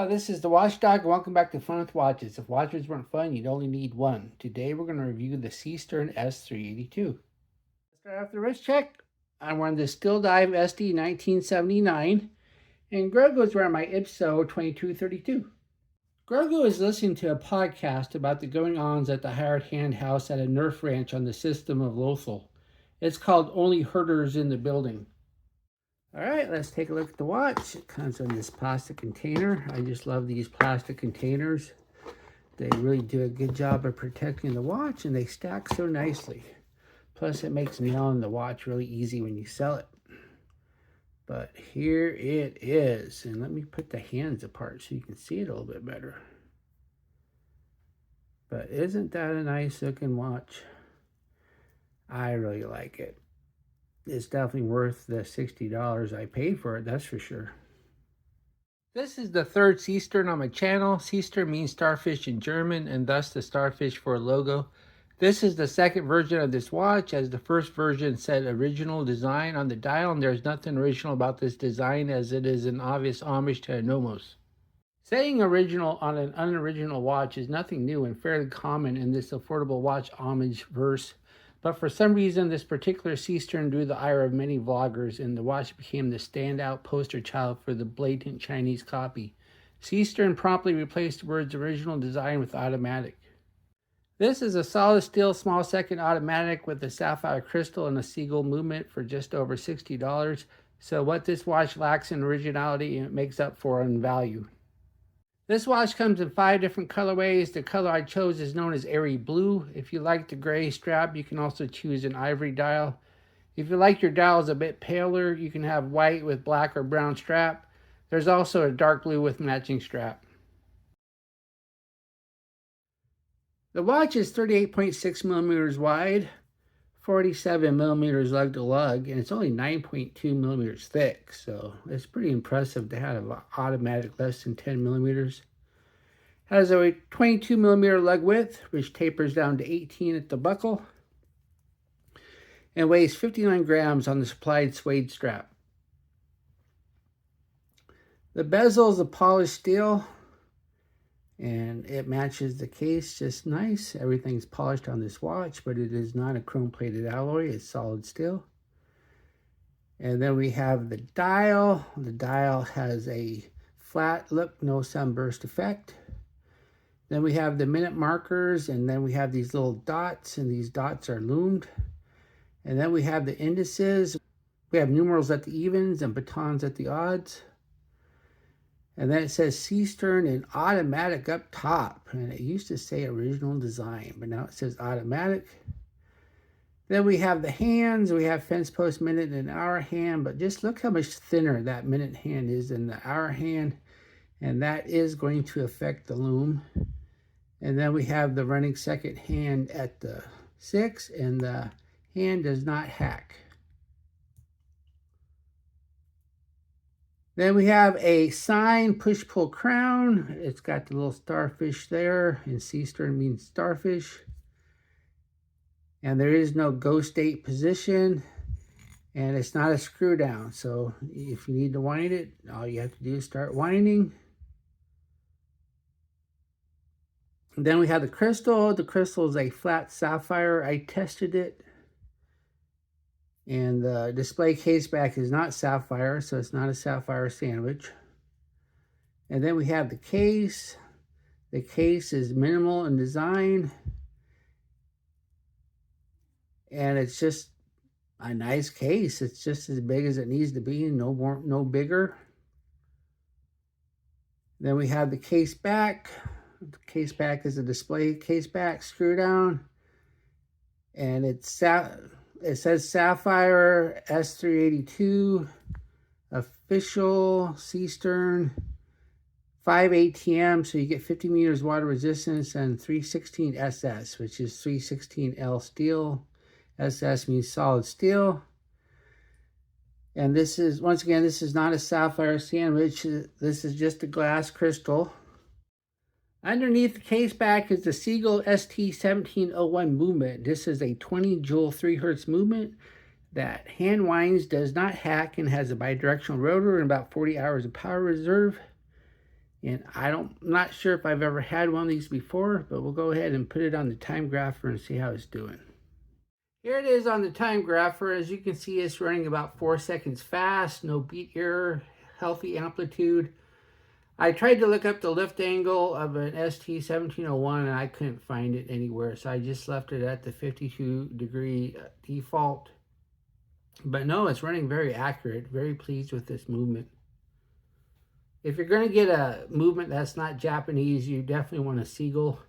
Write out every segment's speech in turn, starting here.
Hello, this is the Watchdog. Welcome back to Fun with Watches. If watches weren't fun, you'd only need one. Today we're going to review the Seestern S382. Let's start off the wrist check. I'm wearing the Still Dive SD 1979, and Grogu is wearing my IPSO 2232. Grogu is listening to a podcast about the going-ons at the hired hand house at a Nerf ranch on the system of Lothal. It's called Only Herders in the Building. All right, let's take a look at the watch. It comes in this plastic container. I just love these plastic containers. They really do a good job of protecting the watch, and they stack so nicely. Plus, it makes nailing the watch really easy when you sell it. But here it is. And let me put the hands apart so you can see it a little bit better. But isn't that a nice looking watch? I really like it. It's definitely worth the $60 I paid for it, that's for sure. This is the third Seestern on my channel. Seestern means starfish in German, and thus the starfish for a logo. This is the second version of this watch, as the first version said original design on the dial, and there's nothing original about this design, as it is an obvious homage to a Nomos. Saying original on an unoriginal watch is nothing new and fairly common in this affordable watch homage verse. But for some reason, this particular Seestern drew the ire of many vloggers, and the watch became the standout poster child for the blatant Chinese copy. Seestern promptly replaced the words original design with automatic. This is a solid steel small second automatic with a sapphire crystal and a seagull movement for just over $60. So what this watch lacks in originality, it makes up for in value. This watch comes in 5 different colorways. The color I chose is known as Airy Blue. If you like the gray strap, you can also choose an ivory dial. If you like your dials a bit paler, you can have white with black or brown strap. There's also a dark blue with matching strap. The watch is 38.6 millimeters wide, 47 millimeters lug to lug, and it's only 9.2 millimeters thick, so it's pretty impressive to have an automatic less than 10 millimeters. Has a 22 millimeter lug width, which tapers down to 18 at the buckle, and weighs 59 grams on the supplied suede strap. The bezel is a polished steel, and it matches the case just nice. Everything's polished on this watch, but it is not a chrome plated alloy. It's solid steel. And then we have the dial. The dial has a flat look, no sunburst effect. Then we have the minute markers, and then we have these little dots, and these dots are lumed. And then we have the indices. We have numerals at the evens and batons at the odds. And then it says Seestern in automatic up top. And it used to say original design, but now it says automatic. Then we have the hands. We have fence post, minute, and hour hand. But just look how much thinner that minute hand is than the hour hand. And that is going to affect the lume. And then we have the running second hand at the 6. And the hand does not hack. Then we have a sign push-pull crown. It's got the little starfish there, and Seestern means starfish. And there is no ghost date position, and it's not a screw down. So if you need to wind it, all you have to do is start winding. And then we have the crystal. The crystal is a flat sapphire. I tested it. And the display case back is not sapphire, so it's not a sapphire sandwich. And then we have the case. The case is minimal in design. And it's just a nice case. It's just as big as it needs to be, no more, no bigger. Then we have the case back. The case back is a display case back screw down. And it says Sapphire S382, official Seestern, 5 ATM, so you get 50 meters water resistance, and 316 SS, which is 316L steel. SS means solid steel. And this is, once again, this is not a sapphire sandwich. This is just a glass crystal. Underneath the case back is the Seagull ST1701 movement. This is a 20 joule 3 hertz movement that hand winds, does not hack, and has a bidirectional rotor and about 40 hours of power reserve. And I'm not sure if I've ever had one of these before, but we'll go ahead and put it on the time grapher and see how it's doing. Here it is on the time grapher. As you can see, it's running about 4 seconds fast, no beat error, healthy amplitude. I tried to look up the lift angle of an ST1701 and I couldn't find it anywhere, so I just left it at the 52-degree default. But no, it's running very accurate. Very pleased with this movement. If you're going to get a movement that's not Japanese, you definitely want a Seagull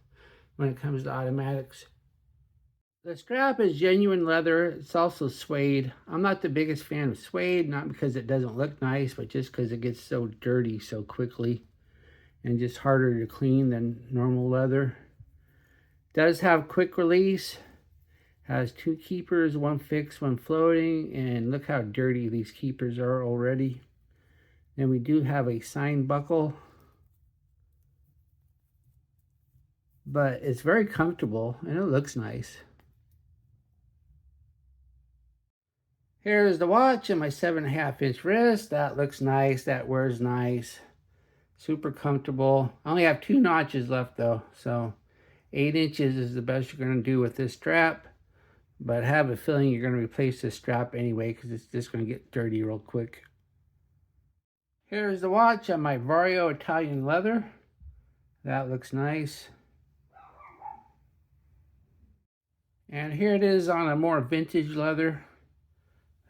when it comes to automatics. The strap is genuine leather. It's also suede. I'm not the biggest fan of suede, not because it doesn't look nice, but just because it gets so dirty so quickly and just harder to clean than normal leather. It does have quick release. Has 2 keepers, 1 fixed, 1 floating, and look how dirty these keepers are already. Then we do have a sign buckle, but it's very comfortable and it looks nice. Here's the watch and my 7.5-inch wrist. That looks nice. That wears nice. Super comfortable. I only have 2 notches left though, so 8 inches is the best you're going to do with this strap. But I have a feeling you're going to replace this strap anyway because it's just going to get dirty real quick. Here's the watch on my Vario Italian leather. That looks nice. And here it is on a more vintage leather.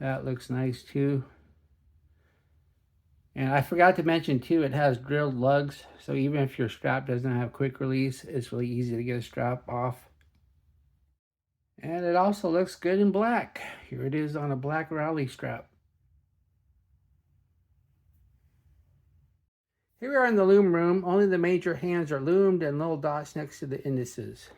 That looks nice too. And I forgot to mention too, it has drilled lugs. So even if your strap doesn't have quick release, it's really easy to get a strap off. And it also looks good in black. Here it is on a black Raleigh strap. Here we are in the lume room. Only the major hands are lumed and little dots next to the indices.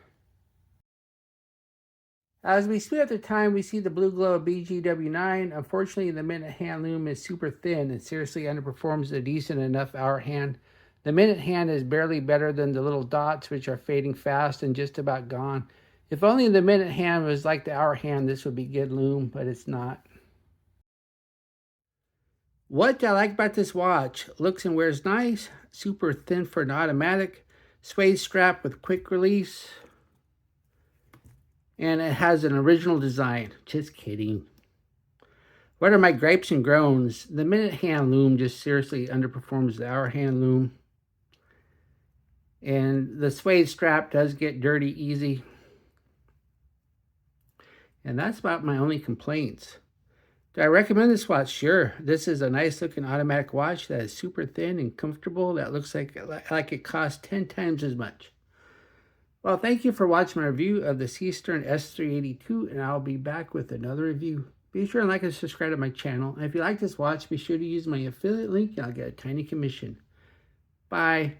As we speed up the time, we see the blue glow of BGW9. Unfortunately, the minute hand lume is super thin and seriously underperforms a decent enough hour hand. The minute hand is barely better than the little dots, which are fading fast and just about gone. If only the minute hand was like the hour hand, this would be good lume, but it's not. What I like about this watch, looks and wears nice, super thin for an automatic, suede strap with quick release, and it has an original design. Just kidding. What are my gripes and groans? The minute hand lume just seriously underperforms the hour hand lume. And the suede strap does get dirty easy. And that's about my only complaints. Do I recommend this watch? Sure. This is a nice looking automatic watch that is super thin and comfortable. That looks like it costs 10 times as much. Well, thank you for watching my review of the Seestern S382, and I'll be back with another review. Be sure and like and subscribe to my channel. And if you like this watch, be sure to use my affiliate link and I'll get a tiny commission. Bye.